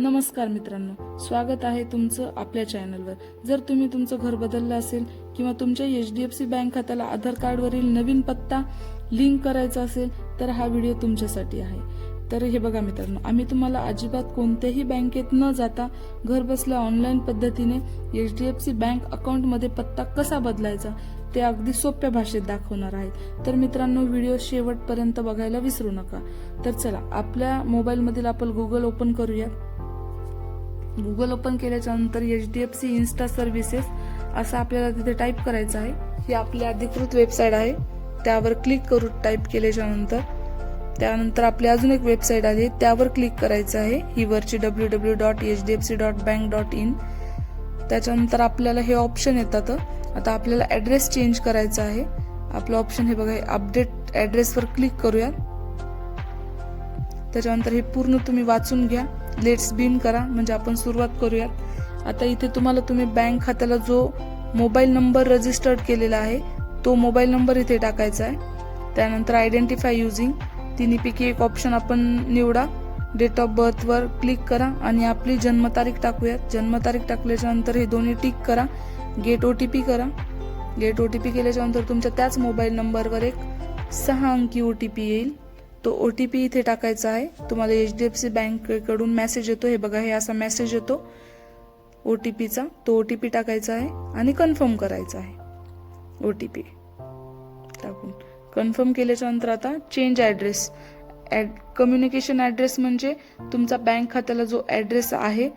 नमस्कार मित्रांनो, स्वागत आहे तुमचं आपल्या चॅनलवर। जर तुम्ही तुमचं घर बदललं असेल किंवा तुमच्या HDFC बँक खात्याला आधार कार्डवरील नवीन पत्ता लिंक करायचा असेल तर हा व्हिडिओ तुमच्यासाठी आहे। तर हे बघा मित्रांनो, आम्ही तुम्हाला अजिबात कोणत्याही बँकेत न जाता घर बसल्या ऑनलाईन पद्धतीने HDFC बँक अकाउंटमध्ये पत्ता कसा बदलायचा ते अगदी सोप्या भाषेत दाखवणार आहेत। तर मित्रांनो, व्हिडिओ शेवटपर्यंत बघायला विसरू नका। तर चला, आपल्या मोबाईल मधील आपण गुगल ओपन करूया। गुगल ओपन केल्याच्या नंतर HDFC इन्स्टा सर्व्हिसेस असं आपल्याला तिथे टाईप करायचं आहे। ही आपली अधिकृत वेबसाईट आहे, त्यावर क्लिक करू। टाईप केल्याच्या नंतर त्यानंतर आपली अजून एक वेबसाईट आली, त्यावर क्लिक करायचं आहे, ही वरची www.hdfc.bank.in। त्याच्यानंतर आपल्याला हे ऑप्शन येतात। आता आपल्याला ऍड्रेस चेंज करायचा आहे। आपलं ऑप्शन हे बघा, अपडेट ऍड्रेसवर क्लिक करूया। त्याच्यानंतर हे पूर्ण तुम्ही वाचून घ्या, लेट्स बिगिन करा, म्हणजे आपण सुरुवात करूयात। आता इथे तुम्ही बँक खात्याला जो मोबाईल नंबर रजिस्टर्ड केलेला आहे तो मोबाईल नंबर इथे टाकायचा आहे। त्यानंतर आयडेंटिफाय युजिंग तिन्हीपैकी एक ऑप्शन आपण निवडा। डेट ऑफ बर्थ वर क्लिक करा आणि आपली जन्मतारीख टाकूयात। जन्मतारीख टाकल्याच्या नंतर हे दोन्ही टिक करा। गेट OTP करा। गेट OTP केल्याच्या नंतर तुमच्या त्याच मोबाईल नंबरवर एक 6 अंकी OTP येईल, तो OTP इथे टाकायचा आहे। तुम्हाला HDFC बँक कडून मेसेज येतो, हे बघा, हे असा मेसेज येतो OTPचा, तो OTP टाकायचा आहे आणि कन्फर्म करायचा आहे। OTP टाकून कन्फर्म केल्याच्या नंतर आता चेंज ऍड्रेस, कम्युनिकेशन ऍड्रेस म्हणजे तुमचा बँक खात्याला जो ऍड्रेस आहे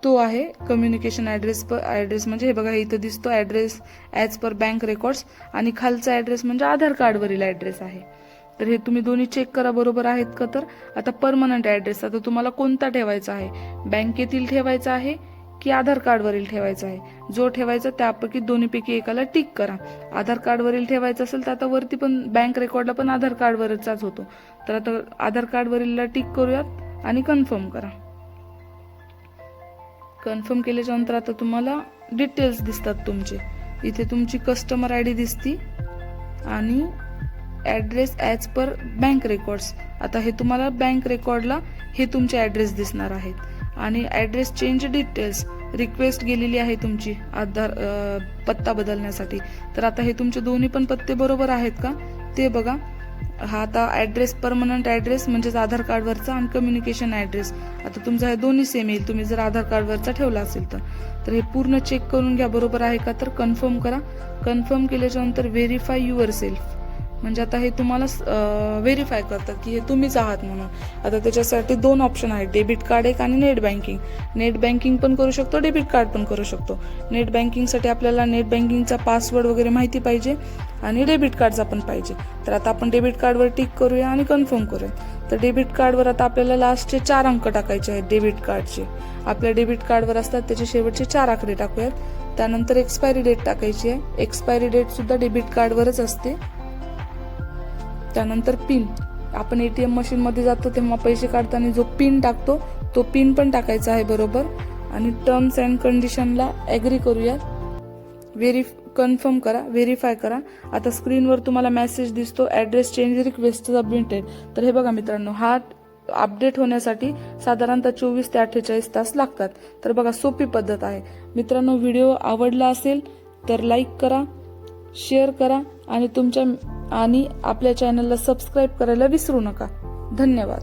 तो आहे कम्युनिकेशन ऍड्रेस। ऍड्रेस म्हणजे हे बघा, इथं दिसतो address as per bank records, आणि खालचा ऍड्रेस म्हणजे आधार कार्डवरील ऍड्रेस आहे। तर हे तुम्ही दोन्ही चेक करा बरोबर आहेत का। तर आता परमनंट ऍड्रेस, आता तुम्हाला कोणता ठेवायचा आहे, बँकेतील ठेवायचा आहे की आधार कार्डवरील ठेवायचा आहे। जो ठेवायचा त्यापैकी दोन्हीपैकी एकाला टिक करा। आधार कार्डवरील ठेवायचं असेल तर आता वरती पण बँक रेकॉर्डला पण आधार कार्डवरचाच होतो, तर आता आधार कार्डवरीलला टिक करूयात आणि कन्फर्म करा। कन्फर्म केल्याच्या नंतर आता तुम्हाला डिटेल्स दिसतात तुमचे, इथे तुमची कस्टमर ID दिसती आणि address as per bank records. आता हे तुम्हाला बँक रेकॉर्डला हे तुमचे ऍड्रेस दिसणार आहेत, आणि ऍड्रेस चेंज डिटेल्स रिक्वेस्ट गेलेली आहे तुमची आधार पत्ता बदलण्यासाठी। तर आता हे तुमचे दोन्ही पण पत्ते बरोबर आहेत का ते बघा। हा आता ऍड्रेस परमनंट ऍड्रेस म्हणजेच आधार कार्डवरचा, आणि कम्युनिकेशन ऍड्रेस आता तुमचा हे दोन्ही सेम येईल तुम्ही जर आधार कार्डवरचा ठेवला असेल तर हे पूर्ण चेक करून घ्या बरोबर आहे का। तर कन्फर्म करा। कन्फर्म केल्याच्या नंतर व्हेरीफाय युअर सेल्फ, म्हणजे आता हे तुम्हाला व्हेरीफाय करतात की हे तुम्हीच आहात म्हणून। आता त्याच्यासाठी दोन ऑप्शन आहेत, डेबिट कार्ड एक आणि नेट बँकिंग। नेट बँकिंग पण करू शकतो, डेबिट कार्ड पण करू शकतो। नेट बँकिंगसाठी आपल्याला नेट बँकिंगचा पासवर्ड वगैरे माहिती पाहिजे आणि डेबिट कार्डचा पण पाहिजे। तर आता आपण डेबिट कार्डवर टिक करूया आणि कन्फर्म करूया। तर डेबिट कार्डवर आता आपल्याला लास्टचे 4 अंक टाकायचे आहेत डेबिट कार्डचे। आपल्या डेबिट कार्डवर असतात त्याचे शेवटचे 4 आकडे टाकूयात। त्यानंतर एक्सपायरी डेट टाकायची आहे, एक्सपायरी डेट सुद्धा डेबिट कार्डवरच असते। त्यानंतर पिन, आपण ATM मशीन मध्ये जातो तेव्हा पैसे काढताना जो पिन टाकतो तो पिन पण टाकायचा आहे बरोबर। आणि टर्म्स अँड कंडिशनला ऍग्री करूया, कन्फर्म करा, व्हेरीफाय करा। आता स्क्रीनवर तुम्हाला मेसेज दिसतो, ऍड्रेस चेंज रिक्वेस्ट सबमिटेड। तर हे बघा मित्रांनो, हा अपडेट होण्यासाठी साधारणतः 24 ते 48 तास लागतात। तर बघा, सोपी पद्धत आहे मित्रांनो। व्हिडिओ आवडला असेल तर लाईक करा, शेअर करा आणि आपल्या चॅनलला सबस्क्राईब करायला विसरू नका। धन्यवाद।